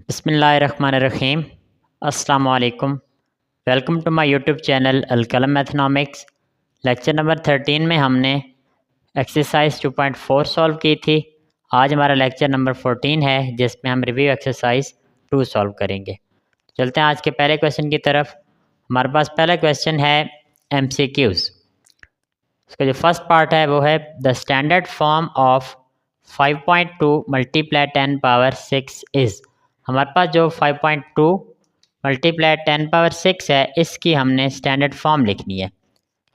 बिस्मिल्लाहिर्रहमानिर्रहीम। अस्सलामु अलैकुम। Welcome to my YouTube channel Alkalam mathematics. Lecture number 13 में हमने एक्सरसाइज 2.4 सॉल्व की थी। आज हमारा लेक्चर नंबर 14 है जिसमें हम रिव्यू एक्सरसाइज 2 सॉल्व करेंगे। चलते हैं आज के पहले क्वेश्चन की तरफ। हमारे पास पहला क्वेश्चन है MCQs। उसका जो फर्स्ट पार्ट है वो है the standard form of 5.2 multiply 10 power 6 is. हमारे पास जो 5.2 मल्टीप्लाई 10 पावर 6 है इसकी हमने स्टैंडर्ड फॉर्म लिखनी है।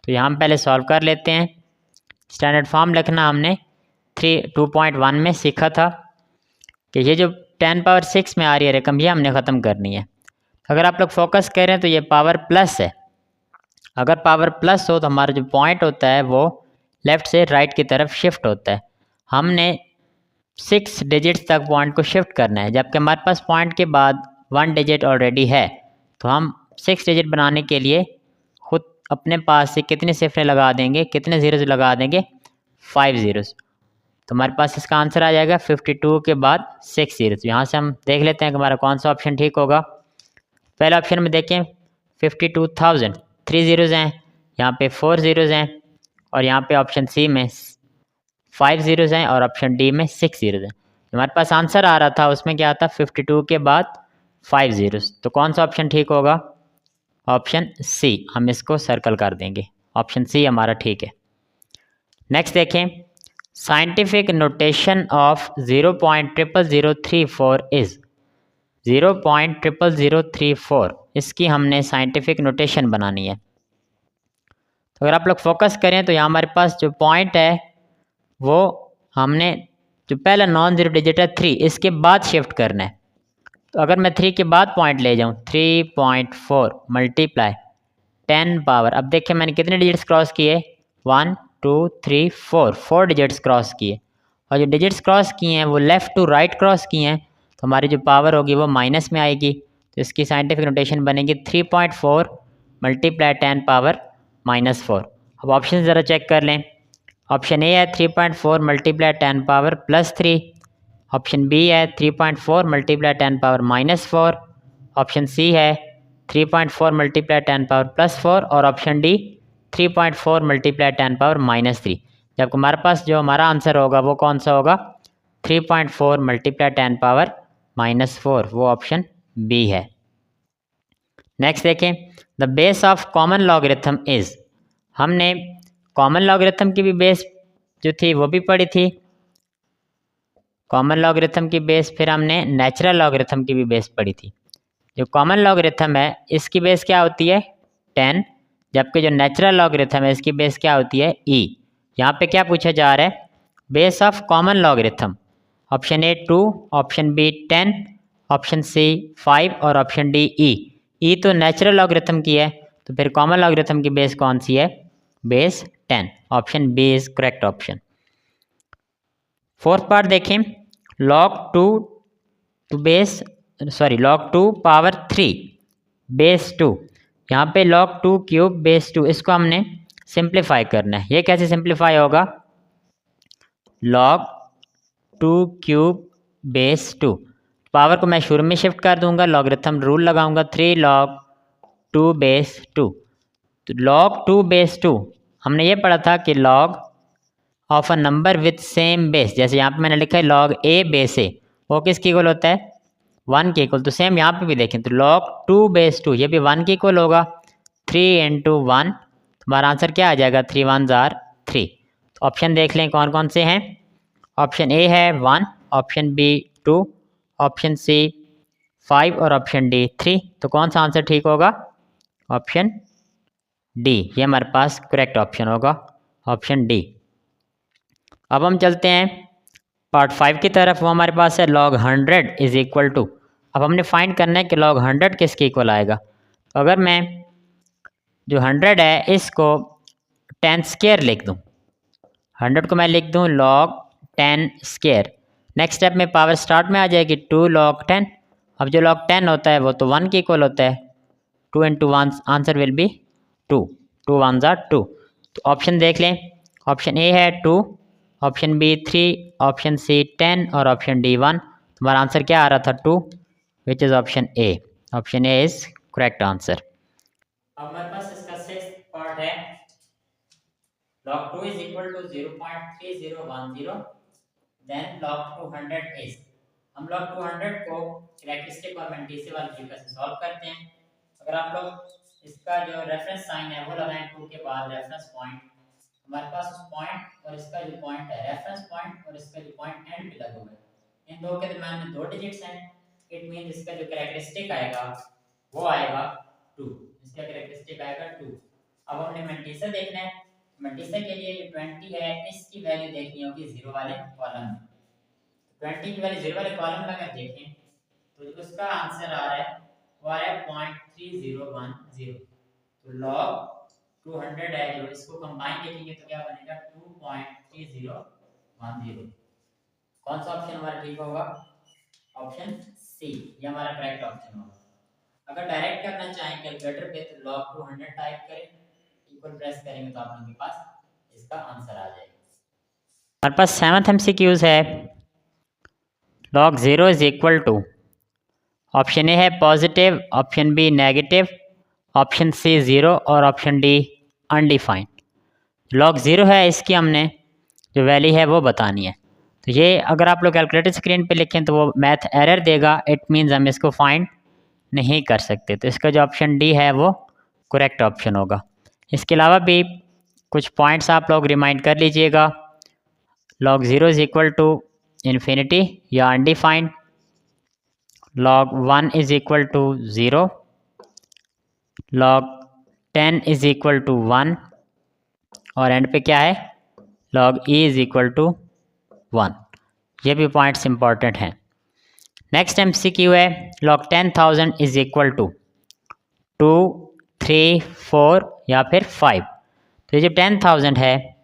तो यहाँ हम पहले सॉल्व कर लेते हैं। स्टैंडर्ड फॉर्म लिखना हमने 2.1 में सीखा था कि ये जो 10 पावर 6 में आ रही है रकम ये हमने ख़त्म करनी है। अगर आप लोग फोकस करें तो ये पावर प्लस है। अगर पावर प्लस हो तो हमारा जो पॉइंट होता है वो लेफ़्ट से राइट की तरफ शिफ्ट होता है। हमने 6 डिजिट्स तक पॉइंट को शिफ्ट करना है, जबकि हमारे पास पॉइंट के बाद 1 डिजिट ऑलरेडी है। तो हम 6 डिजिट बनाने के लिए खुद अपने पास से कितने सिफरें लगा देंगे, कितने ज़ीरोज़ लगा देंगे, 5 ज़ीरोज़। तो हमारे पास इसका आंसर आ जाएगा 52 के बाद 6 ज़ीरोज़। यहाँ से हम देख लेते हैं कि हमारा कौन सा ऑप्शन ठीक होगा। पहले ऑप्शन में देखें 52,000, 3 ज़ीरोज़ हैं, यहाँ पे 4 ज़ीरोज़ हैं और यहाँ पे ऑप्शन सी में 5 ज़ीरोज़ हैं और ऑप्शन डी में 6 ज़ीरोज़ हैं। हमारे पास आंसर आ रहा था उसमें क्या था 52 के बाद 5 ज़ीरोज़। तो कौन सा ऑप्शन ठीक होगा? Option C. हम इसको सर्कल कर देंगे, ऑप्शन सी हमारा ठीक है। नेक्स्ट देखें साइंटिफिक नोटेशन ऑफ 0.00034 इज़। 0.00034 इसकी हमने साइंटिफिक नोटेशन बनानी है। तो अगर आप लोग फोकस करें तो यहाँ हमारे पास जो पॉइंट है वो हमने जो पहला नॉन ज़ीरो डिजिट है 3 इसके बाद शिफ्ट करना है। तो अगर मैं 3 के बाद पॉइंट ले जाऊँ 3.4 मल्टीप्लाई 10 पावर, अब देखिए मैंने कितने डिजिट्स क्रॉस किए, 1 2 3 4 डिजिट्स क्रॉस किए और जो डिजिट्स क्रॉस किए हैं वो लेफ़्ट टू राइट क्रॉस किए हैं। तो हमारी जो पावर होगी वो माइनस में आएगी। तो इसकी साइंटिफिक नोटेशन बनेगी 3.4 मल्टीप्लाई 10 पावर -4। अब ऑप्शन ज़रा चेक कर लें। ऑप्शन ए है 3.4 मल्टीप्लाई 10 पावर +3, ऑप्शन बी है 3.4 मल्टीप्लाई 10 पावर -4, ऑप्शन सी है 3.4 मल्टीप्लाई 10 पावर +4 और ऑप्शन डी 3.4 मल्टीप्लाई 10 पावर -3। जबकि हमारे पास जो हमारा आंसर होगा वो कौन सा होगा, 3.4 मल्टीप्लाई 10 पावर -4, वो ऑप्शन बी है। नेक्स्ट देखें the base of common logarithm is. हमने कॉमन लॉगरिथम की भी बेस जो थी वो भी पढ़ी थी, कॉमन लॉगरिथम की बेस, फिर हमने नेचुरल लॉगरिथम की भी बेस पढ़ी थी। जो कॉमन लॉगरिथम है इसकी बेस क्या होती है 10, जबकि जो नेचुरल लॉगरिथम है इसकी बेस क्या होती है e। यहाँ पे क्या पूछा जा रहा है, base of common logarithm. Option A 2, option B 10, option C 5 और ऑप्शन डी ई तो नेचुरल लॉगरिथम की है, तो फिर कॉमन लॉगरिथम की बेस कौन सी है, base 10। Option B is correct option. Fourth part देखें log 2 पावर 3 बेस 2। यहाँ पे log 2 क्यूब बेस 2 इसको हमने सिंप्लीफाई करना है। ये कैसे सिंप्लीफाई होगा, log 2 क्यूब बेस 2, पावर को मैं शुरू में शिफ्ट कर दूंगा, लॉगरिथम रूल लगाऊंगा 3 log 2 बेस 2। तो log 2 बेस 2 हमने ये पढ़ा था कि log of a number with same base, जैसे यहाँ पे मैंने लिखा है log a बेस a, वो किसके इक्वल होता है 1 के इक्वल। तो सेम यहाँ पे भी देखें तो log 2 बेस 2 ये भी 1 के इक्वल होगा, 3 × 1, हमारा आंसर क्या आ जाएगा 3 1s are 3। तो ऑप्शन देख लें कौन कौन से हैं। ऑप्शन ए है 1, ऑप्शन बी 2, ऑप्शन सी 5 और ऑप्शन डी 3। तो कौन सा आंसर ठीक होगा, ऑप्शन डी, ये हमारे पास करेक्ट ऑप्शन होगा, ऑप्शन डी। अब हम चलते हैं पार्ट 5 की तरफ। वो हमारे पास है log 100 इज़ इक्वल टू। अब हमने फाइंड करना है कि log 100 किसके इक्वल आएगा। तो अगर मैं जो 100 है इसको 10 स्क्वायर लिख दूँ, 100 को मैं लिख दूँ log 10 स्क्वायर। नेक्स्ट स्टेप में पावर स्टार्ट में आ जाएगी 2 log 10। अब जो log 10 होता है वो तो 1 के इक्वल होता है, 2 × 1 answer will be 2, 2 1s are 2। तो ऑप्शन देख लें, ऑप्शन ए है 2, ऑप्शन बी 3, ऑप्शन सी 10 और ऑप्शन डी 1। तुम्हारा आंसर क्या आ रहा था 2। Which is option A. Option A is correct answer. अब हमारे पास इसका सिक्स्थ पार्ट है, log 2 is equal to 0.3010, then log 200 is, हम log 200 को कैरेक्टरिस्टिक और मेंटिसे वाले तरीके से सॉल्व करते हैं। अगर आप लोग इसका जो रेफरेंस साइन है वो लगाएं 2 के बाद रेफरेंस पॉइंट, हमारे पास उस पॉइंट और इसका जो पॉइंट है रेफरेंस पॉइंट और इसका जो पॉइंट एंड पे लगा हुआ है, इन दो के दरमियान में 2 डिजिट्स हैं। इट मींस इसका जो कैरेक्टरिस्टिक आएगा वो आएगा 2, इसका कैरेक्टरिस्टिक आएगा 2। अब हमने मेंटिसे देखना है, मेंटिसे के लिए ये 20 है, इसकी वैल्यू देखनी होगी 0 वाले कॉलम में। 20 की वैल्यू 0 वाले कॉलम में अगर देखें तो उसका आंसर आ रहा है वो आ रहा है 0.3010। तो log 200 है जो, इसको कंबाइन लिखेंगे तो क्या बनेगा 2.3010। कौन सा ऑप्शन हमारा ठीक होगा? ऑप्शन सी, ये हमारा करेक्ट ऑप्शन होगा। अगर डायरेक्ट करना चाहें कैलकुलेटर पे तो log 200 टाइप करें, इक्वल प्रेस करेंगे तो आप लोगों के पास इसका आंसर आ जाएगा। हमारे पास 7th MCQs है, log 0 is equal to, option A है positive, option B negative, option C 0 और ऑप्शन डी अनडिफाइंड। log 0 है, इसकी हमने जो वैल्यू है वो बतानी है। तो ये अगर आप लोग कैलकुलेटर स्क्रीन पे लिखें तो वो मैथ एरर देगा, इट मीन्स हम इसको फाइंड नहीं कर सकते। तो इसका जो ऑप्शन डी है वो करेक्ट ऑप्शन होगा। इसके अलावा भी कुछ पॉइंट्स आप लोग रिमाइंड कर लीजिएगा। log 0 is equal to infinity या undefined, log 1 is equal to 0, log 10 is equal to 1 और एंड पे क्या है log e is equal to 1। ये भी पॉइंट्स इंपॉर्टेंट हैं। नेक्स्ट MCQ है log 10,000 इज इक्वल टू 2, 3, 4 या फिर 5। तो ये जो 10,000 है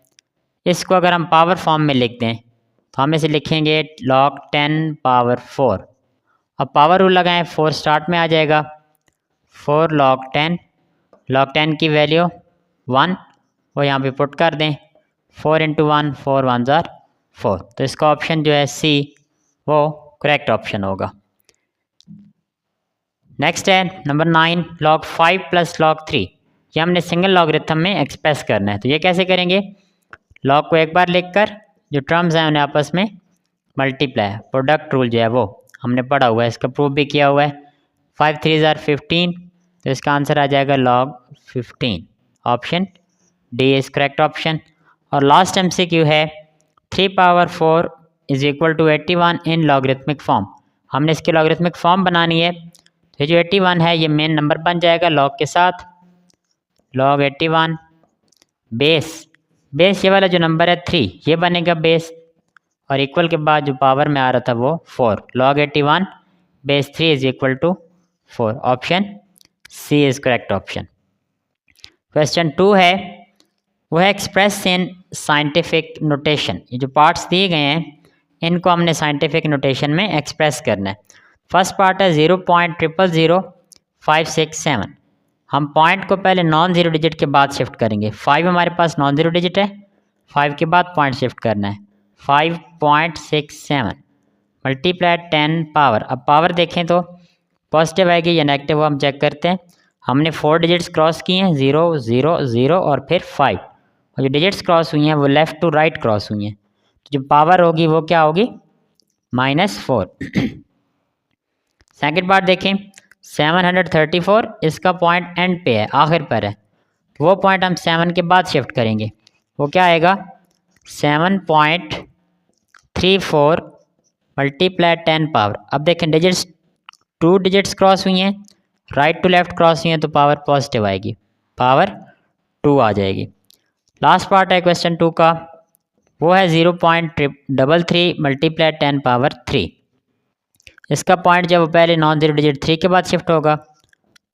इसको अगर हम पावर फॉर्म में लिख दें तो हम इसे लिखेंगे log 10 पावर 4। अब पावर रूल लगाएं, 4 स्टार्ट में आ जाएगा, 4 log 10 की वैल्यू 1 वो यहाँ पे पुट कर दें, 4 इंटू 1 4 1 ज़ार 4। तो इसका ऑप्शन जो है सी वो करेक्ट ऑप्शन होगा। नेक्स्ट है नंबर 9, log 5 प्लस log 3। ये हमने सिंगल लॉगरिथम में एक्सप्रेस करना है। तो ये कैसे करेंगे? log को एक बार लिखकर जो टर्म्स हैं उन्हें आपस में मल्टीप्लाई, प्रोडक्ट रूल जो है वो हमने पढ़ा हुआ है, इसका प्रूफ भी किया हुआ है। 5 3 ज़ार 15, तो इसका आंसर आ जाएगा log 15। Option D is correct option. और लास्ट MCQ है 3 power 4 is equal to 81 in logarithmic form. हमने इसकी लॉगरिथमिक फॉर्म बनानी है। तो ये जो 81 है ये मेन नंबर बन जाएगा log के साथ, log 81 बेस ये वाला जो नंबर है 3 ये बनेगा बेस, और इक्वल के बाद जो पावर में आ रहा था वो 4, log 81 base 3 is equal to 4। Option C is correct option. Question 2 है वो है एक्सप्रेस इन साइंटिफिक नोटेशन। ये जो पार्ट्स दिए गए हैं इनको हमने साइंटिफिक नोटेशन में एक्सप्रेस करना है। फर्स्ट पार्ट है 0.000567। हम पॉइंट को पहले नॉन ज़ीरो डिजिट के बाद शिफ्ट करेंगे। 5 हमारे पास नॉन ज़ीरो डिजिट है, 5 के बाद पॉइंट शिफ्ट करना है। 5.67 मल्टीप्लाई 10 पावर। अब पावर देखें तो पॉजिटिव आएगी या नेगेटिव वो हम चेक करते हैं। हमने 4 डिजिट्स क्रॉस किए हैं, 0 0 0 और फिर 5, और जो डिजिट्स क्रॉस हुई हैं वो लेफ़्ट टू राइट क्रॉस हुई हैं। तो जो पावर होगी वो क्या होगी? -4। सेकेंड पार्ट देखें 734, इसका पॉइंट एंड पे है, आखिर पर है। वो पॉइंट हम 7 के बाद शिफ्ट करेंगे, वो क्या आएगा 7.34 मल्टीप्लाई 10 पावर। अब देखें डिजिट्स 2 डिजिट्स क्रॉस हुई हैं, राइट टू लेफ्ट क्रॉस हुई हैं, तो पावर पॉजिटिव आएगी, पावर 2 आ जाएगी। लास्ट पार्ट है क्वेश्चन 2 का, वो है 0.33 मल्टीप्लाई 10 पावर 3। इसका पॉइंट जब पहले नॉन ज़ीरो डिजिट 3 के बाद शिफ्ट होगा,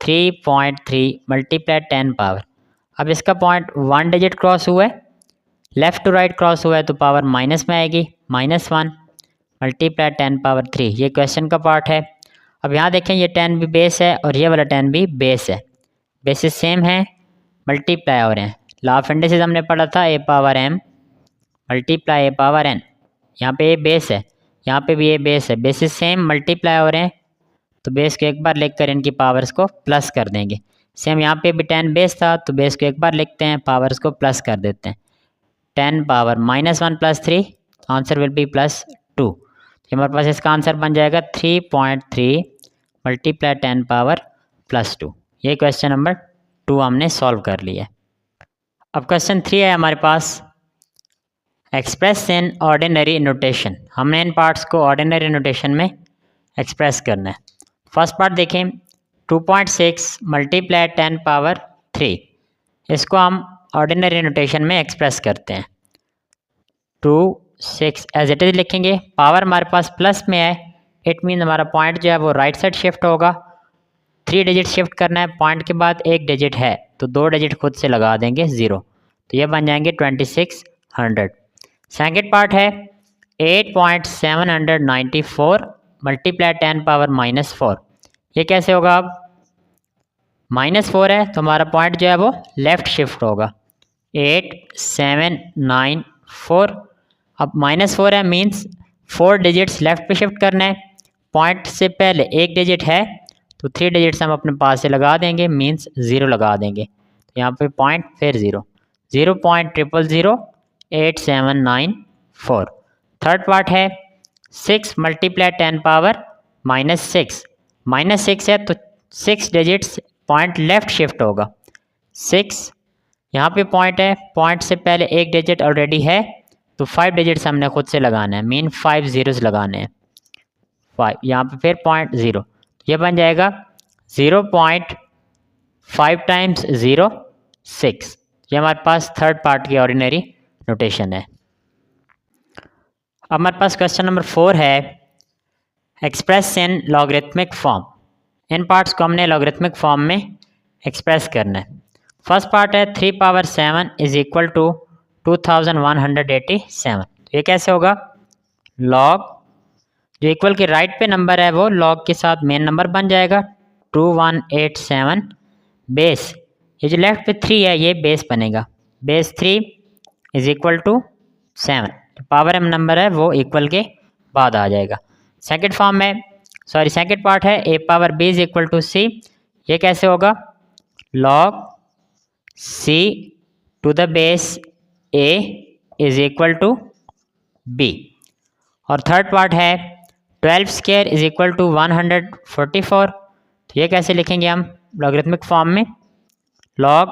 3.3 मल्टीप्लाई 10 पावर। अब इसका पॉइंट 1 डिजिट क्रॉस हुआ है, लेफ़्ट टू राइट क्रॉस हुआ है, तो पावर माइनस में आएगी, -1 मल्टीप्लाई 10 पावर 3। ये क्वेश्चन का पार्ट है। अब यहाँ देखें ये 10 भी बेस है और ये वाला 10 भी बेस है, बेसिस सेम है, मल्टीप्लाई हो रहे हैं। लॉ ऑफ इंडिसेस हमने पढ़ा था, a power m multiply a power n। यहाँ पे a बेस है, यहाँ पे भी a बेस है, बेसिस सेम, मल्टीप्लाई हो रहे हैं, तो बेस को एक बार लिखकर इनकी पावर्स को प्लस कर देंगे। सेम यहाँ पे भी 10 बेस था तो बेस को एक बार लिखते हैं, पावर्स को प्लस कर देते हैं। 10 पावर -1 + 3, आंसर विल बी +2। हमारे पास इसका आंसर बन जाएगा 3.3 × 10 पावर +2। ये क्वेश्चन नंबर 2 हमने सॉल्व कर लिया। अब क्वेश्चन 3 है हमारे पास, एक्सप्रेस इन ऑर्डिनरी नोटेशन। हमने इन पार्ट्स को ऑर्डिनरी नोटेशन में एक्सप्रेस करना है। फर्स्ट पार्ट देखें, 2.6 × 10 पावर 3, इसको हम ऑर्डिनरी नोटेशन में एक्सप्रेस करते हैं। 26 एज इट इज लिखेंगे, पावर हमारे पास प्लस में है, इट मीन हमारा पॉइंट जो है वो राइट साइड शिफ्ट होगा। 3 डिजिट शिफ्ट करना है, पॉइंट के बाद 1 डिजिट है तो 2 डिजिट खुद से लगा देंगे 0, तो ये बन जाएंगे 2600। सेकेंड पार्ट है 8.794 × 10 पावर -4, ये कैसे होगा? अब -4 है तो हमारा पॉइंट जो है वो लेफ़्ट शिफ्ट होगा, 8794। अब -4 है मीन्स 4 डिजिट्स लेफ़्ट पे शिफ्ट करना है, पॉइंट से पहले 1 डिजिट है तो 3 डिजिट्स हम अपने पास से लगा देंगे, मीन्स 0 लगा देंगे। तो यहाँ पे पॉइंट फिर 0, 0.0008794। थर्ड पार्ट है 6 × 10 पावर -6, -6 है तो 6 डिजिट्स पॉइंट लेफ़्ट शिफ्ट होगा। 6 यहाँ पे पॉइंट है, पॉइंट से पहले 1 डिजिट ऑलरेडी है तो 5 डिजिट्स हमने खुद से लगाना है, मीन 5 ज़ीरोज़ लगाने हैं। 5 यहाँ पे फिर पॉइंट 0, ये बन जाएगा 0.5 × 0 6। ये हमारे पास थर्ड पार्ट की ऑर्डिनरी नोटेशन है। अब हमारे पास क्वेश्चन नंबर 4 है, express in logarithmic form. In parts को हमने लॉगरिथमिक फॉर्म में एक्सप्रेस करना है। फर्स्ट पार्ट है 3 पावर 7 = 2187। तो ये कैसे होगा? लॉग जो इक्वल के राइट पे नंबर है वो लॉग के साथ मेन नंबर बन जाएगा, 2187 बेस, ये जो लेफ्ट पे 3 है ये बेस बनेगा, बेस 3 = 7, पावर एम नंबर है वो इक्वल के बाद आ जाएगा। सेकंड फॉर्म में सेकंड पार्ट है a पावर b = c, ये कैसे होगा? log c to the base a = b। और थर्ड पार्ट है 12² = 144, तो ये कैसे लिखेंगे हम लॉगरिथमिक फॉर्म में? log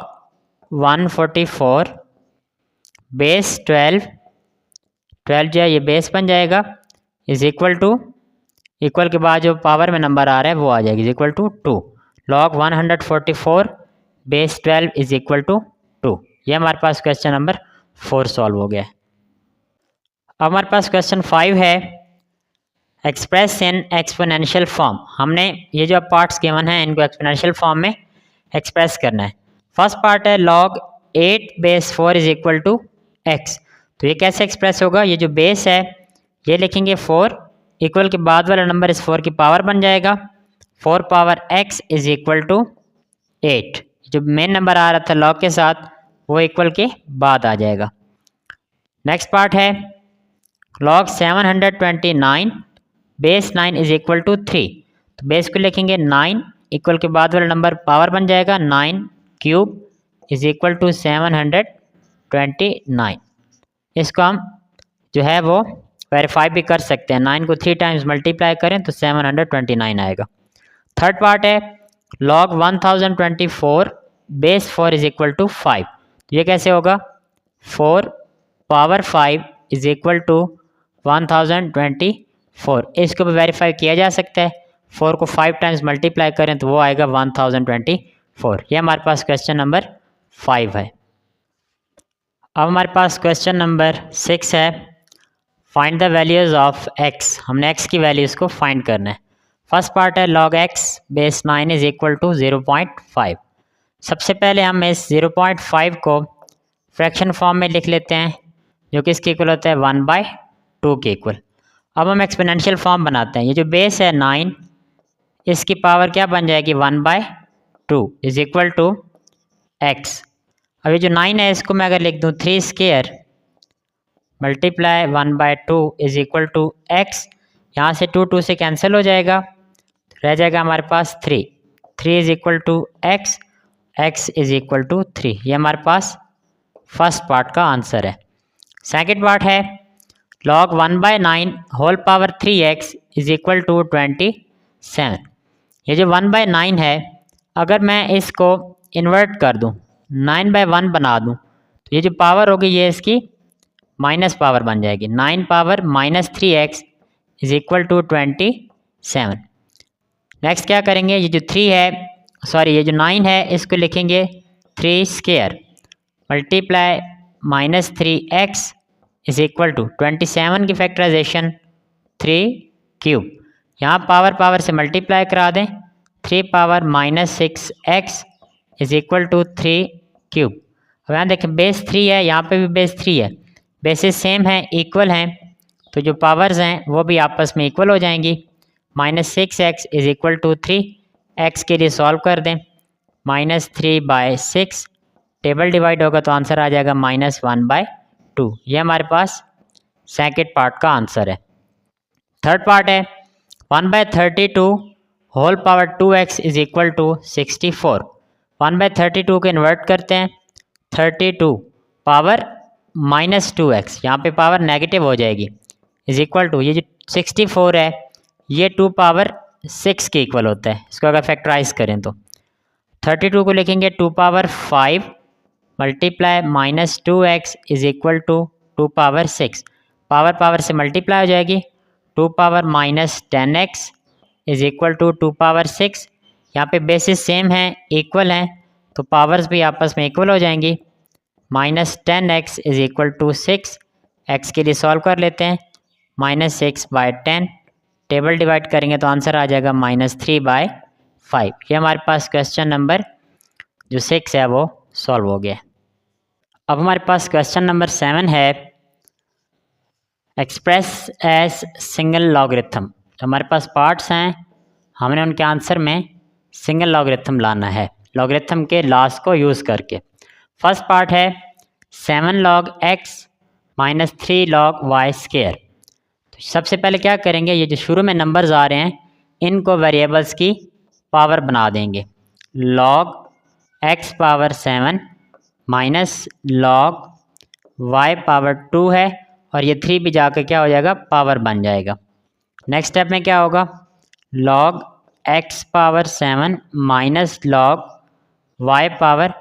144 बेस 12 जो है ये बेस बन जाएगा, इक्वल के बाद जो पावर में नंबर आ रहा है वो आ जाएगी, =2। log 144 base 12 = 2। ये हमारे पास क्वेश्चन नंबर 4 सॉल्व हो गया है। अब हमारे पास क्वेश्चन 5 है, एक्सप्रेस इन एक्सपोनेंशियल फॉर्म। हमने ये जो पार्ट्स गिवन हैं इनको एक्सपोनेंशियल फॉर्म में एक्सप्रेस करना है। फर्स्ट पार्ट है log 8 बेस 4 = x, तो ये कैसे एक्सप्रेस होगा? ये जो बेस है ये लिखेंगे 4, इक्वल के बाद वाला नंबर इस 4 की पावर बन जाएगा, 4 पावर x = 8। जो मेन नंबर आ रहा था log के साथ वो इक्वल के बाद आ जाएगा। नेक्स्ट पार्ट है log 729 बेस 9 = 3, तो बेस को लिखेंगे 9, इक्वल के बाद वाला नंबर पावर बन जाएगा, 9³ = 729। इसको हम जो है वो वेरीफाई भी कर सकते हैं, 9 को 3 टाइम्स मल्टीप्लाई करें तो 729 आएगा। थर्ड पार्ट है log 1024 बेस 4 = 5, तो ये कैसे होगा? 4 पावर 5 = 1024, इसको भी वेरीफाई किया जा सकता है, 4 को 5 टाइम्स मल्टीप्लाई करें तो वो आएगा 1024। ये हमारे पास क्वेश्चन नंबर 5 है। अब हमारे पास क्वेश्चन नंबर 6 है, find the values of x। हमने x की वैल्यूज़ को फाइंड करना है। फर्स्ट पार्ट है log x बेस 9 = 0.5। सबसे पहले हम इस 0.5 को फ्रैक्शन फॉर्म में लिख लेते हैं, जो कि इसके इक्वल होता है 1/2 के इक्वल। अब हम एक्सपोनेंशियल फॉर्म बनाते हैं। ये जो बेस है 9, इसकी पावर क्या बन जाएगी? 1/2 = x। अब ये जो 9 है इसको मैं अगर लिख दूँ 3² × 1/2 = x, यहाँ से 2 से कैंसिल हो जाएगा, रह जाएगा हमारे पास 3 is equal to x, x is equal to 3। ये हमारे पास फर्स्ट पार्ट का आंसर है। सेकंड पार्ट है log 1/9 whole power 3x is equal to 27। ये जो 1/9 है, अगर मैं इसको इन्वर्ट कर दूं, 9/1 बना दूं, तो ये जो पावर होगी ये इसकी माइनस पावर बन जाएगी। 9 power minus 3x is equal to 27। Next क्या करेंगे, ये जो 3 है, सॉरी ये जो 9 है, इसको लिखेंगे 3 square multiply minus 3x is equal to 27 की फैक्टराइजेशन 3 क्यूब। यहाँ पावर पावर से मल्टीप्लाई करा दें, 3 power minus 6x is equal to 3 cube. अब यहाँ देखें बेस 3 है, यहाँ पे भी बेस 3 है, बेसिस सेम है, इक्वल हैं, तो जो पावर्स हैं वो भी आपस में इक्वल हो जाएंगी। Minus 6x is equal to 3, x के लिए सॉल्व कर दें, -3/6 टेबल डिवाइड होगा तो आंसर आ जाएगा -1/2। ये हमारे पास सेकंड पार्ट का आंसर है। थर्ड पार्ट है 1/32 whole power 2x is equal to 64। 1/32 को इन्वर्ट करते हैं, 32 पावर -2x, यहाँ पे पावर नेगेटिव हो जाएगी, इज इक्वल टू ये जो 64 है ये 2 पावर 6 के इक्वल होता है। इसको अगर फैक्टराइज करें तो 32 को लिखेंगे 2 power 5 multiply -2x is equal to 2 power 6, power power से मल्टीप्लाई हो जाएगी, 2 power -10x is equal to 2 power 6। यहाँ पे बेसिस सेम है, इक्वल हैं, तो पावर्स भी आपस में इक्वल हो जाएंगी। -10x is equal to 6, x के लिए सॉल्व कर लेते हैं, -6/10 टेबल डिवाइड करेंगे तो आंसर आ जाएगा -3/5। ये हमारे पास क्वेश्चन नंबर जो 6 है वो सॉल्व हो गया। अब हमारे पास क्वेश्चन नंबर 7 है एक्सप्रेस एज सिंगल लॉगरिथम। हमारे पास पार्ट्स हैं, हमने उनके आंसर में सिंगल लॉगरिथम लाना है, लॉगरिथम के लॉस को यूज़ करके। फर्स्ट पार्ट है 7 log x minus 3 log y square. तो सबसे पहले क्या करेंगे, ये जो शुरू में नंबर्स आ रहे हैं इनको वेरिएबल्स की पावर बना देंगे। log x power 7 minus log y power 2 है, और ये 3 भी जाकर क्या हो जाएगा, पावर बन जाएगा। नेक्स्ट स्टेप में क्या होगा, log x power 7 minus log y power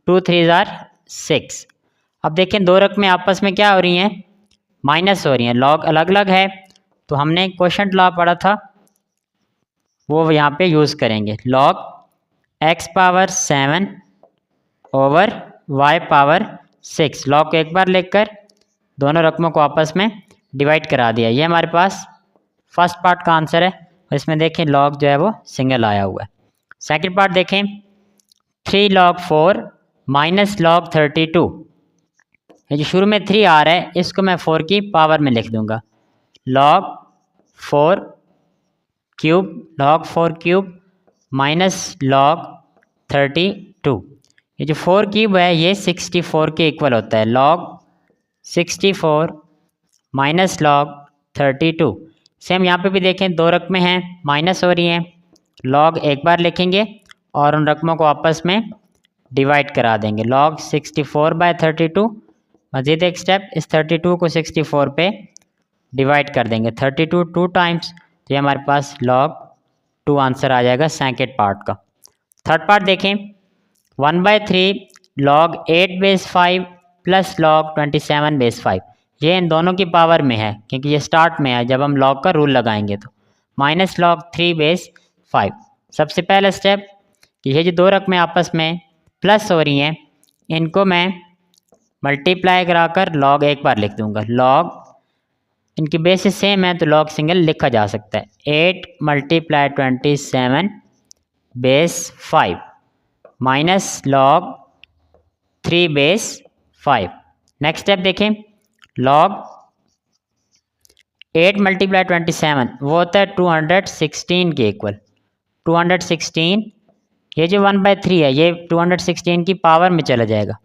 2 3 6। अब देखें दो रकमें आपस में क्या हो रही हैं, माइनस हो रही हैं, लॉग अलग अलग है, तो हमने क्वोशंट लॉ पढ़ा था वो यहाँ पे यूज़ करेंगे। log x power 7 over y power 6, log को एक बार लिखकर दोनों रकमों को आपस में डिवाइड करा दिया। ये हमारे पास फर्स्ट पार्ट का आंसर है, और इसमें देखें लॉग जो है वो सिंगल आया हुआ है। सेकंड पार्ट देखें 3 log 4 माइनस log 32। ये जो शुरू में 3 आ रहा है इसको मैं 4 की पावर में लिख दूंगा, log 4 क्यूब माइनस log 32। ये जो 4 क्यूब है ये 64 के इक्वल होता है, log 64 माइनस log 32। सेम यहाँ पे भी देखें दो रकमें हैं, माइनस हो रही हैं, log एक बार लिखेंगे और उन रकमों को आपस में डिवाइड करा देंगे, log 64/32। मज़ीद एक स्टेप, इस 32 को 64 पे डिवाइड कर देंगे, 32 2 टाइम्स, तो ये हमारे पास log 2 आंसर आ जाएगा सेकंड पार्ट का। थर्ड पार्ट देखें 1/3 log 8/5 प्लस log 27/5। ये इन दोनों की पावर में है क्योंकि ये स्टार्ट में है, जब हम log का रूल लगाएंगे तो माइनस log 3/5। सबसे पहला स्टेप कि ये जो दो रकमें आपस में प्लस हो रही हैं इनको मैं मल्टीप्लाई कराकर log एक बार लिख दूंगा, log इनकी बेसिस सेम है तो log सिंगल लिखा जा सकता है। 8 × 27/5 माइनस log 3/5। नेक्स्ट स्टेप देखें, log 8 × 27 वो होता है 216 के इक्वल, 216। ये जो 1/3 है ये 216 की पावर में चला जाएगा,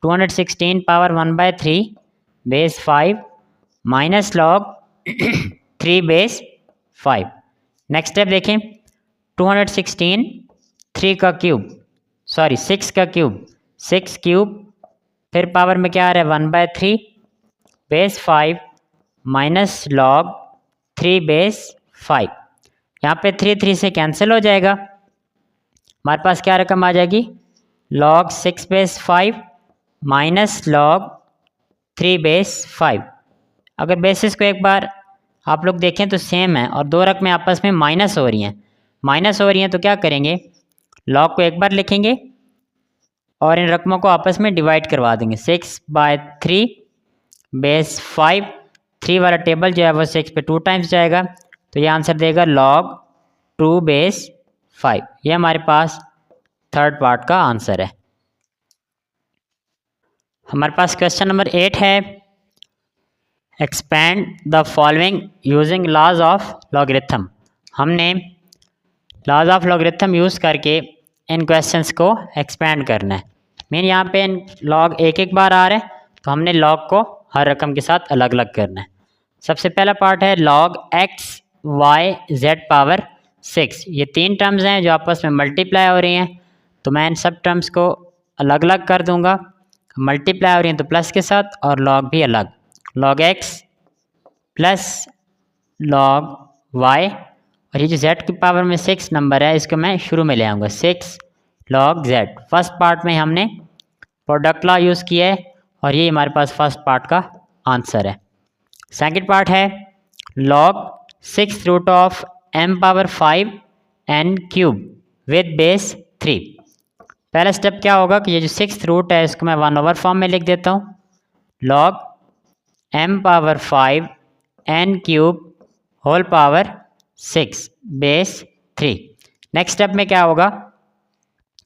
216 power 1/3/5 minus log 3/5। Next step देखें, 216 3 का क्यूब, सॉरी 6 का क्यूब, 6 क्यूब, फिर पावर में क्या आ रहा है 1/3 बेस 5 माइनस लॉग 3 बेस 5। यहाँ पे 3 3 से कैंसिल हो जाएगा, हमारे पास क्या रकम आ जाएगी log 6 base 5 minus log 3 base 5। अगर बेसिस को एक बार आप लोग देखें तो सेम है और दो रकमें आपस में माइनस हो रही हैं, तो क्या करेंगे लॉग को एक बार लिखेंगे और इन रकमों को आपस में डिवाइड करवा देंगे। 6/3 बेस 5, 3 वाला टेबल जो है वो 6 पे 2 टाइम्स जाएगा, तो ये आंसर देगा लॉग 2 बेस 5। ये हमारे पास थर्ड पार्ट का आंसर है। हमारे पास क्वेश्चन नंबर 8 है, expand the following using laws of logarithm. हमने लॉज ऑफ लॉगरिथम यूज़ करके इन क्वेश्चंस को एक्सपेंड करना है। मीन यहाँ पे लॉग एक एक बार आ रहा है, तो हमने लॉग को हर रकम के साथ अलग अलग करना है। सबसे पहला पार्ट है log x y z power 6। ये तीन टर्म्स हैं जो आपस में मल्टीप्लाई हो रही हैं, तो मैं इन सब टर्म्स को अलग अलग कर दूंगा। मल्टीप्लाई हो रही हैं तो प्लस के साथ, और लॉग भी अलग, log x plus log y, और ये जो z की पावर में 6 नंबर है इसको मैं शुरू में ले आऊँगा, 6 लॉग z। फर्स्ट पार्ट में हमने प्रोडक्ट लॉ यूज़ किया है और ये हमारे पास फर्स्ट पार्ट का आंसर है। सेकंड पार्ट है log 6 root of m power 5 n cube with base 3। पहला स्टेप क्या होगा कि ये जो 6th रूट है इसको मैं 1/, फॉर्म में लिख देता हूँ, log m power 5 n cube whole power 6 base 3। Next step में क्या होगा,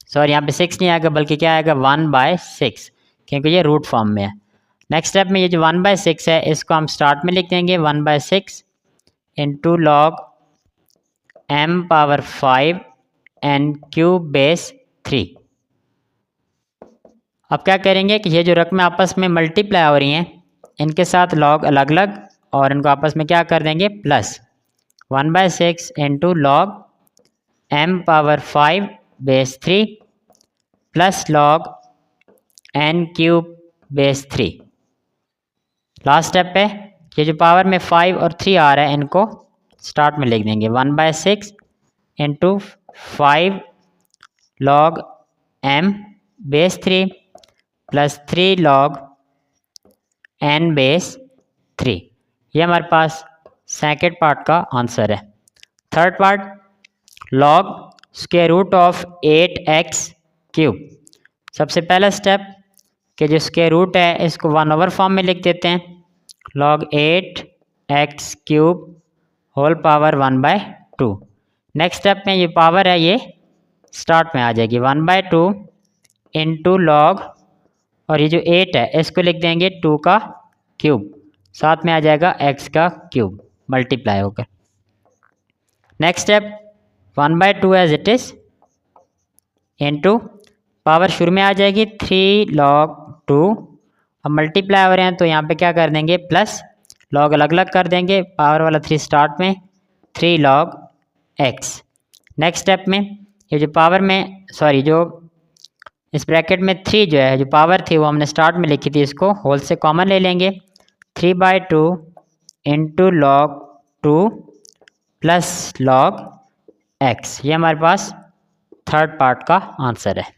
सॉरी यहाँ पे 6 नहीं आएगा बल्कि क्या आएगा 1/6, क्योंकि ये रूट फॉर्म में है। नेक्स्ट स्टेप में ये जो 1/6 है इसको हम स्टार्ट में लिख देंगे, 1/6 into log m power 5 n cube base 3। अब क्या करेंगे कि ये जो रकमें आपस में मल्टीप्लाई हो रही हैं इनके साथ लॉग अलग अलग, और इनको आपस में क्या कर देंगे plus, 1/6 into log m power 5 base 3 plus log n cube base 3। Last step पे ये जो पावर में 5 और 3 आ रहा है इनको स्टार्ट में लिख देंगे, 1/6 into 5 log m base 3 plus 3 log n base 3। ये हमारे पास सेकेंड पार्ट का आंसर है। Third part log square root of 8x cube. सबसे पहला स्टेप कि जो स्क्वायर रूट है इसको 1/, फॉर्म में लिख देते हैं, log 8x cube whole power 1/2। Next step में ये पावर है ये स्टार्ट में आ जाएगी, 1/2 इंटू लॉग, और ये जो 8 है इसको लिख देंगे 2 का क्यूब, साथ में आ जाएगा x का क्यूब मल्टीप्लाई होकर। Next step 1/2 as it is into power शुरू में आ जाएगी 3 लॉग 2, अब मल्टीप्लाई हो रहे हैं तो यहाँ पे क्या कर देंगे प्लस, लॉग अलग अलग कर देंगे, पावर वाला 3 स्टार्ट में, 3 लॉग x। नेक्स्ट स्टेप में ये जो पावर में सॉरी जो इस ब्रैकेट में 3 जो है जो पावर थी वो हमने स्टार्ट में लिखी थी, इसको होल से कॉमन ले लेंगे, 3/2 into log 2 plus log x। ये हमारे पास थर्ड पार्ट का आंसर है।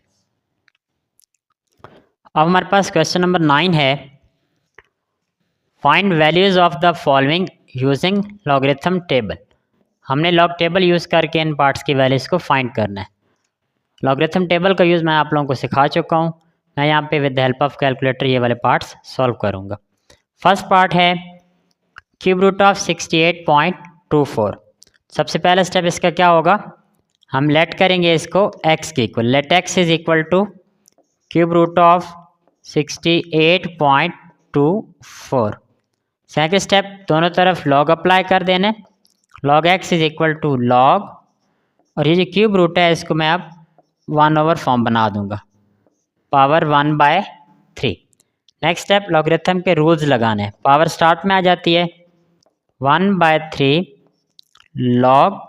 अब हमारे पास क्वेश्चन नंबर 9 है, find values of the following using logarithm table. हमने लॉग टेबल यूज़ करके इन पार्ट्स की वैल्यूज़ को फाइंड करना है। लॉगरिथम टेबल का यूज़ मैं आप लोगों को सिखा चुका हूँ, मैं यहाँ पे with the help of calculator ये वाले पार्ट्स सॉल्व करूँगा। फर्स्ट पार्ट है क्यूब रूट ऑफ 68.24। सबसे पहला स्टेप इसका क्या होगा, हम लेट करेंगे इसको x के equal, let x is equal to cube root of 68.24। Second step दोनों तरफ लॉग अप्लाई कर देना, log x is equal to log, और ये जो क्यूब रूट है इसको मैं अब 1/, फॉर्म बना दूंगा, पावर 1/3। नेक्स्ट स्टेप लॉगरिथम के रूल्स लगाने हैं, पावर स्टार्ट में आ जाती है 1/3 लॉग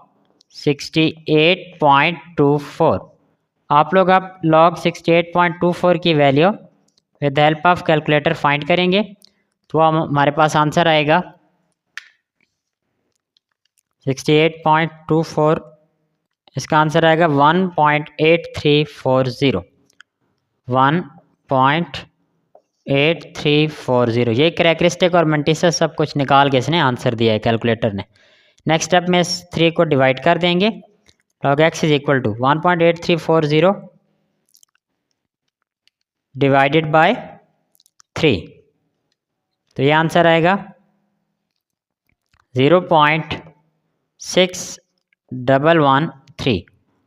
68.24। आप लोग अब log 68.24 की value with the help of calculator find करेंगे तो हमारे पास आंसर आएगा 68.24, इसका आंसर आएगा 1.8340। 1.8340 ये कैरेक्टरिस्टिक और मल्टीपल सब कुछ निकाल के इसने आंसर दिया है कैलकुलेटर ने। नेक्स्ट स्टेप में इस 3 को डिवाइड कर देंगे। log x is equal to 1.8340 divided by 3, तो ये आंसर आएगा 0.6113।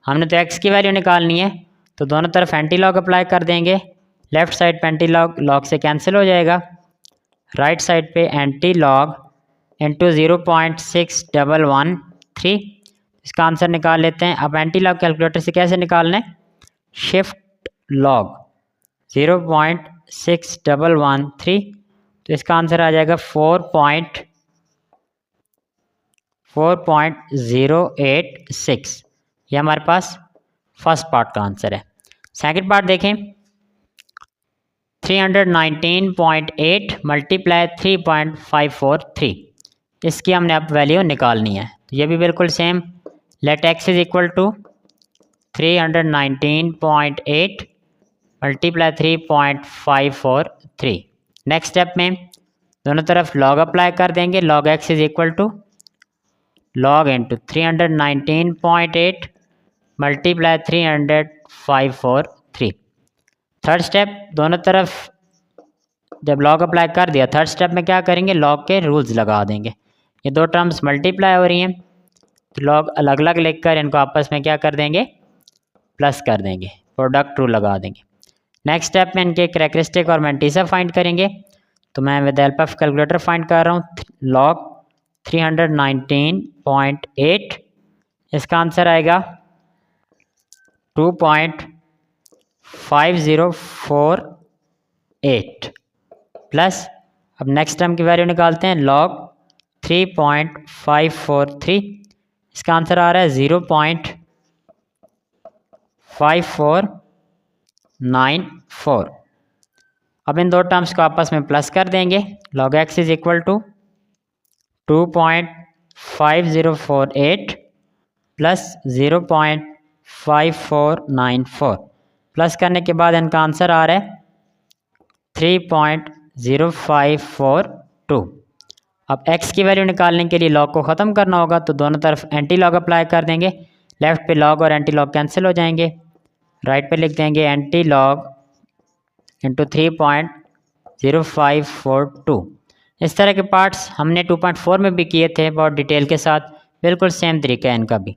हमने तो x की वैल्यू निकालनी है तो दोनों तरफ एंटी लॉग अप्लाई कर देंगे। लेफ्ट साइड पे एंटी लॉग से कैंसिल हो जाएगा, राइट साइड पे एंटी लॉग इंटू 0.6113, इसका आंसर निकाल लेते हैं। अब एंटी लॉग कैलकुलेटर से कैसे निकालना है, शिफ्ट लॉग 0.6113, तो इसका आंसर आ जाएगा 4.086। ये हमारे पास फर्स्ट पार्ट का आंसर है। सेकंड पार्ट देखें, 319.8 मल्टीप्लाई 3.543, इसकी हमने अब वैल्यू निकालनी है। तो ये भी बिल्कुल same, let x is equal to 319.8 multiply 3.543। Next step में दोनों तरफ लॉग अप्लाई कर देंगे। log x is equal to log into 319.8 multiply 300,543। Third step, दोनों तरफ जब लॉग अप्लाई कर दिया, थर्ड स्टेप में क्या करेंगे, लॉग के रूल्स लगा देंगे। ये दो टर्म्स मल्टीप्लाई हो रही हैं तो लॉग अलग अलग लिखकर इनको आपस में क्या कर देंगे, प्लस कर देंगे, प्रोडक्ट रूल लगा देंगे। नेक्स्ट स्टेप में इनके कैरेक्टरिस्टिक और मैंटीसा फाइंड करेंगे। तो मैं with help of calculator find कर रहा हूँ log 319.8, इसका आंसर आएगा 2.5048 प्लस, अब नेक्स्ट टर्म की वैल्यू निकालते हैं, log 3.543, इसका आंसर आ रहा है 0.5494। अब इन दो टर्म्स को आपस में प्लस कर देंगे। log x is equal to 2.5048 plus 0.5494, plus करने के बाद इनका आंसर आ रहा है 3.0542। अब x की वैल्यू निकालने के लिए log को ख़त्म करना होगा तो दोनों तरफ एंटी लॉग अप्लाई कर देंगे। लेफ्ट पे log और एंटी लॉग कैंसिल हो जाएंगे, राइट पे लिख देंगे एंटी लॉग इंटू 3.0542। इस तरह के पार्ट्स हमने 2.4 में भी किए थे बहुत डिटेल के साथ, बिल्कुल सेम तरीका है इनका भी।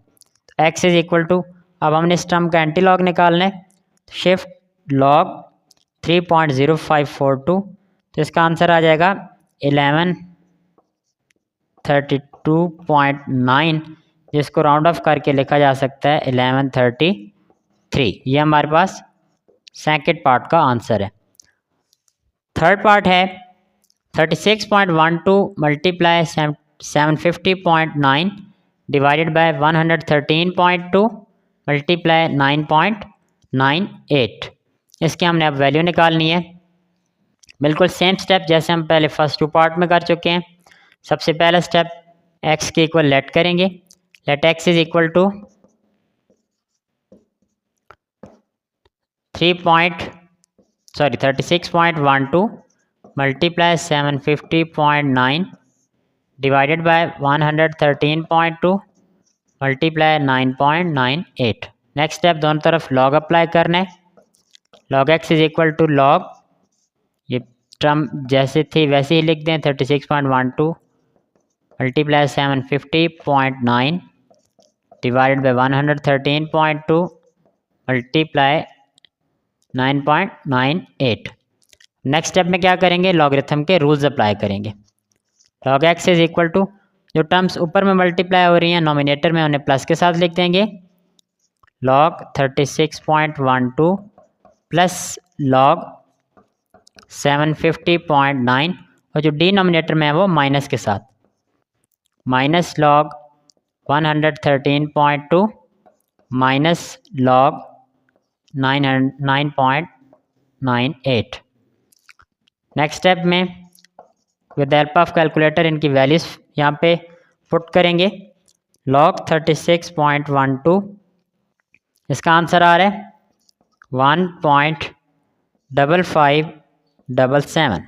तो x इज इक्वल टू, अब हमने इस टर्म का एंटी लॉग निकालना है, शिफ्ट log 3.0542, तो इसका आंसर आ जाएगा 1132.9, जिसको राउंड ऑफ करके लिखा जा सकता है 1133। ये हमारे पास सेकंड पार्ट का आंसर है। थर्ड पार्ट है 36.12 मल्टीप्लाई 750.9 डिवाइडेड बाय 113.2 मल्टीप्लाई 9.98, इसके हमने अब वैल्यू निकालनी है। बिल्कुल सेम स्टेप जैसे हम पहले फर्स्ट 2 पार्ट में कर चुके हैं। सबसे पहला स्टेप x के इक्वल लेट करेंगे। Let x is equal to 36.12 multiply 750.9 divided by 113.2 multiply 9.98। Next step, दोनों तरफ लॉग अप्लाई करना है। log x is equal to log, ये टर्म जैसे थी वैसे ही लिख दें, 36.12 multiply 750.9 divided by 113.2 multiply 9.98। Next step में क्या करेंगे, लॉगरिथम के रूल्स अप्लाई करेंगे। log x is equal to, जो टर्म्स ऊपर में मल्टीप्लाई हो रही हैं नोमिनेटर में उन्हें प्लस के साथ लिख देंगे, log 36.12 प्लस log 750.9, और जो डिनोमिनेटर में है वो माइनस के साथ, minus log 113.2 minus log 9.98। Next step में with the help of calculator इनकी वैल्यूज़ यहाँ पे पुट करेंगे। लॉग 36.12, इसका आंसर आ रहा है 1.5577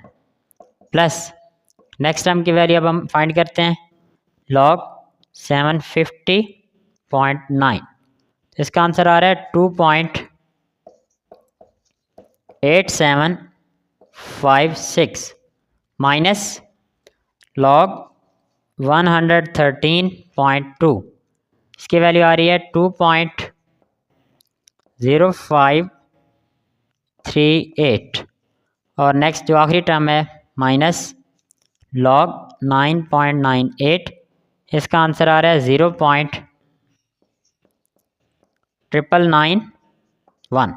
प्लस नेक्स्ट टर्म की वैल्यू अब हम फाइंड करते हैं लॉग 750.9, इसका आंसर आ रहा है 2.8756 माइनस लॉग 113.2, इसकी वैल्यू आ रही है 2.0538 और नेक्स्ट जो आखिरी टर्म है माइनस लॉग 9.98, इसका आंसर आ रहा है 0.991।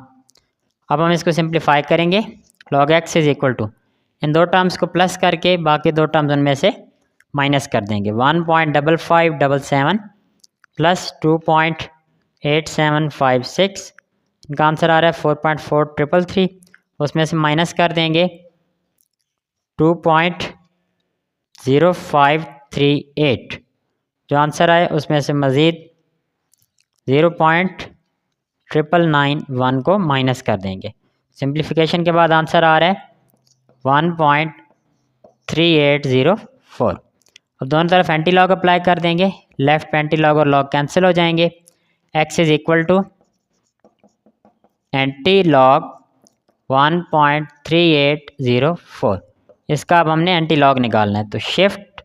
अब हम इसको सिंप्लीफाई करेंगे। Log x is equal to इन दो टर्म्स को प्लस करके बाकी दो टर्म्स उनमें से माइनस कर देंगे। 1.5577 प्लस 2.8756, इनका आंसर आ रहा है 4.4333, उसमें से माइनस कर देंगे 2.0538, जो आंसर आए उसमें से मज़ीद 0.991 को माइनस कर देंगे। सिंप्लीफिकेशन के बाद आंसर आ रहा है 1.3804। अब दोनों तरफ एंटी लॉग अप्लाई कर देंगे, लेफ्ट एंटी लॉग और लॉग कैंसिल हो जाएंगे। x is equal to anti log 1.3804, इसका अब हमने एंटी लॉग निकालना है, तो शिफ्ट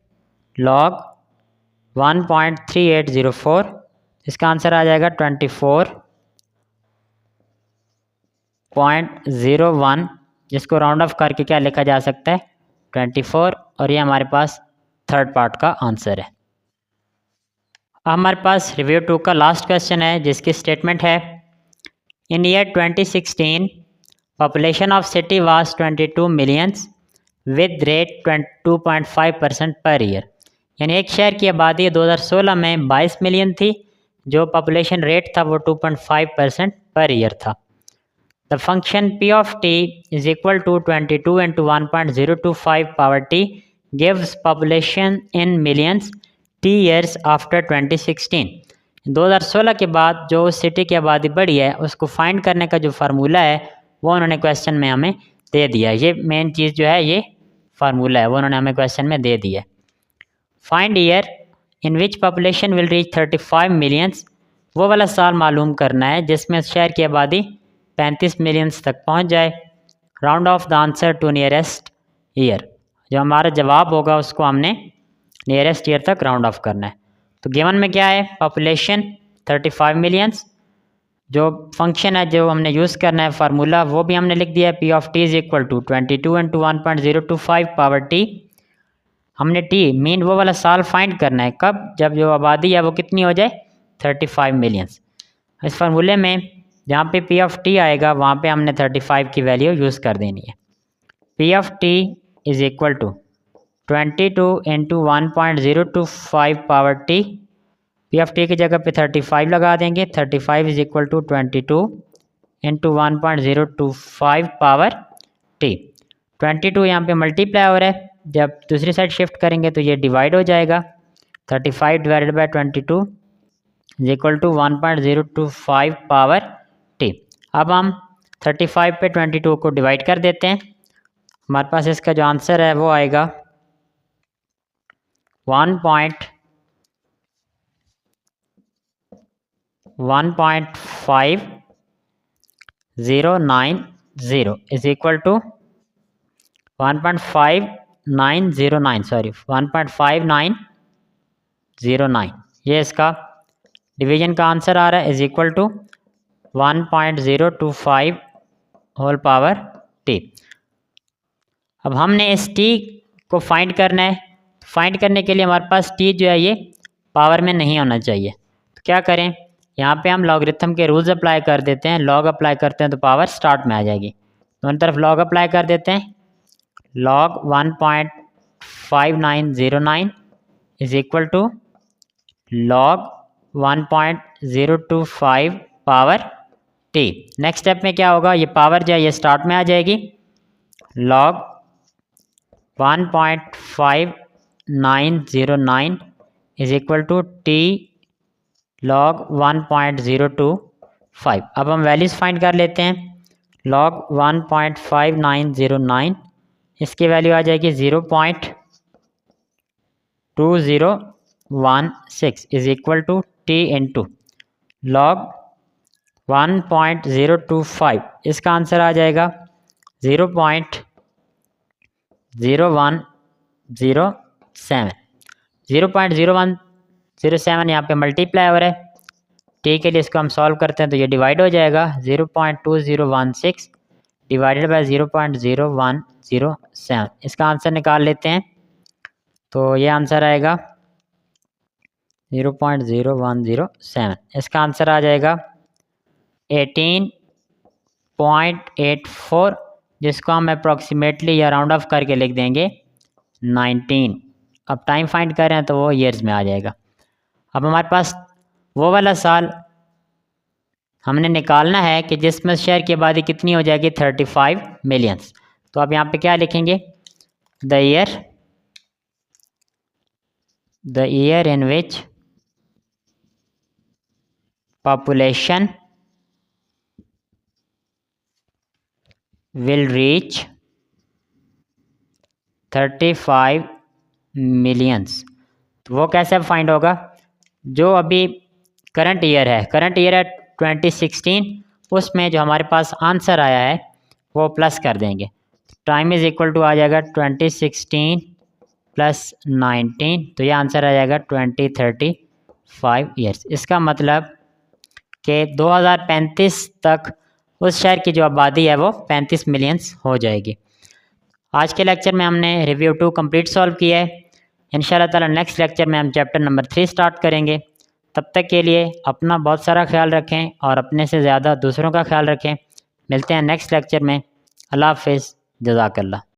लॉग 1.3804, इसका आंसर आ जाएगा 24.01, जिसको राउंड ऑफ करके क्या लिखा जा सकता है 24, और ये हमारे पास थर्ड पार्ट का आंसर है। अब हमारे पास रिव्यू 2 का लास्ट क्वेश्चन है, जिसकी स्टेटमेंट है in year 2016 population of city was 22 millions with rate 2.5% per year. यानी एक शहर की आबादी 2016 में 22 मिलियन थी, जो पॉपुलेशन रेट था वो 2.5% पर ईयर था। The function p of t is equal to 22 into 1.025 power t gives population in millions t years after 2016। 2016 के बाद जो सिटी की आबादी बढ़ी है उसको फाइंड करने का जो फार्मूला है वो उन्होंने क्वेश्चन में हमें दे दिया है। ये मेन चीज़ जो है ये फार्मूला है वो उन्होंने हमें क्वेश्चन में दे दिया है। Find year in which population will reach 35 millions, वो वाला साल मालूम करना है जिसमें शहर की आबादी 35 मिलियंस तक पहुंच जाए। Round off the answer to nearest year, जो हमारा जवाब होगा उसको हमने नियरेस्ट ईयर तक राउंड ऑफ करना है। तो गिवन में क्या है पॉपुलेशन 35 मिलियंस, जो फंक्शन है जो हमने यूज़ करना है फार्मूला वो भी हमने लिख दिया है p of t is equal to 22 into 1.025 power t। हमने t मीन वो वाला साल फाइंड करना है कब, जब जो आबादी है वो कितनी हो जाए 35 मिलियंस। इस फार्मूले में जहाँ पे p ऑफ t आएगा वहाँ पे हमने 35 की वैल्यू यूज़ कर देनी है। p of t is equal to 22 into 1.025 power t, p of t की जगह पे 35 लगा देंगे। 35 is equal to 22 into 1.025 power t। 22 यहाँ पे मल्टीप्लाई हो रहा है, जब दूसरी साइड शिफ्ट करेंगे तो ये डिवाइड हो जाएगा। 35 divided by 22 is equal to 1.025 power t। अब हम 35 पे 22 को डिवाइड कर देते हैं, हमारे पास इसका जो आंसर है वो आएगा 1.5090 इज इक्वल टू 1.5909, ये इसका डिवीजन का आंसर आ रहा है is equal to 1.025 whole power t। अब हमने इस t को फाइंड करना है। फाइंड करने के लिए हमारे पास t जो है ये पावर में नहीं होना चाहिए, तो क्या करें यहाँ पे हम लॉगरिथम के रूल्स अप्लाई कर देते हैं। लॉग अप्लाई करते हैं तो पावर स्टार्ट में आ जाएगी, दोनों तरफ लॉग अप्लाई कर देते हैं। Log 1.5909 is equal to log 1.025 power t। Next step में क्या होगा, ये पावर जो है ये स्टार्ट में आ जाएगी, log 1.5909 is equal to t log 1.025। अब हम वैल्यूज़ फाइंड कर लेते हैं। log 1.5909 इसकी वैल्यू आ जाएगी 0.2016 is equal to t into log 1.025, इसका आंसर आ जाएगा 0.0107। 0.0107 यहाँ पे मल्टीप्लाई हो रहा है, टी के लिए इसको हम सॉल्व करते हैं तो ये डिवाइड हो जाएगा, 0.2016 डिवाइडेड बाय 0.0107, इसका आंसर निकाल लेते हैं तो ये आंसर आएगा 0.0107। इसका आंसर आ जाएगा 18.84, जिसको हम अप्रॉक्सीमेटली या राउंड ऑफ करके लिख देंगे 19। अब टाइम फाइंड कर रहे हैं तो वो ईयर्स में आ जाएगा। अब हमारे पास वो वाला साल हमने निकालना है कि जिसमें शहर की आबादी कितनी हो जाएगी, 35 मिलियंस। तो अब यहाँ पे क्या लिखेंगे, the year in which population will reach 35 millions. तो वो कैसे फाइंड होगा, जो अभी करंट ईयर है 2016, उसमें जो हमारे पास आंसर आया है वो प्लस कर देंगे। टाइम इज़ इक्वल टू आ जाएगा 2016 प्लस 19, तो ये आंसर आ जाएगा 2035 ईयर्स। इसका मतलब कि 2035 तक उस शहर की जो आबादी है वो 35 मिलियंस हो जाएगी। आज के लेक्चर में हमने रिव्यू 2 कंप्लीट सॉल्व किया है। इंशाल्लाह ताला नेक्स्ट लेक्चर में हम चैप्टर नंबर 3 स्टार्ट करेंगे। तब तक के लिए अपना बहुत सारा ख्याल रखें और अपने से ज़्यादा दूसरों का ख्याल रखें। मिलते हैं नेक्स्ट लेक्चर में। अल्लाह हाफ़िज़, जज़ाकल्लाह।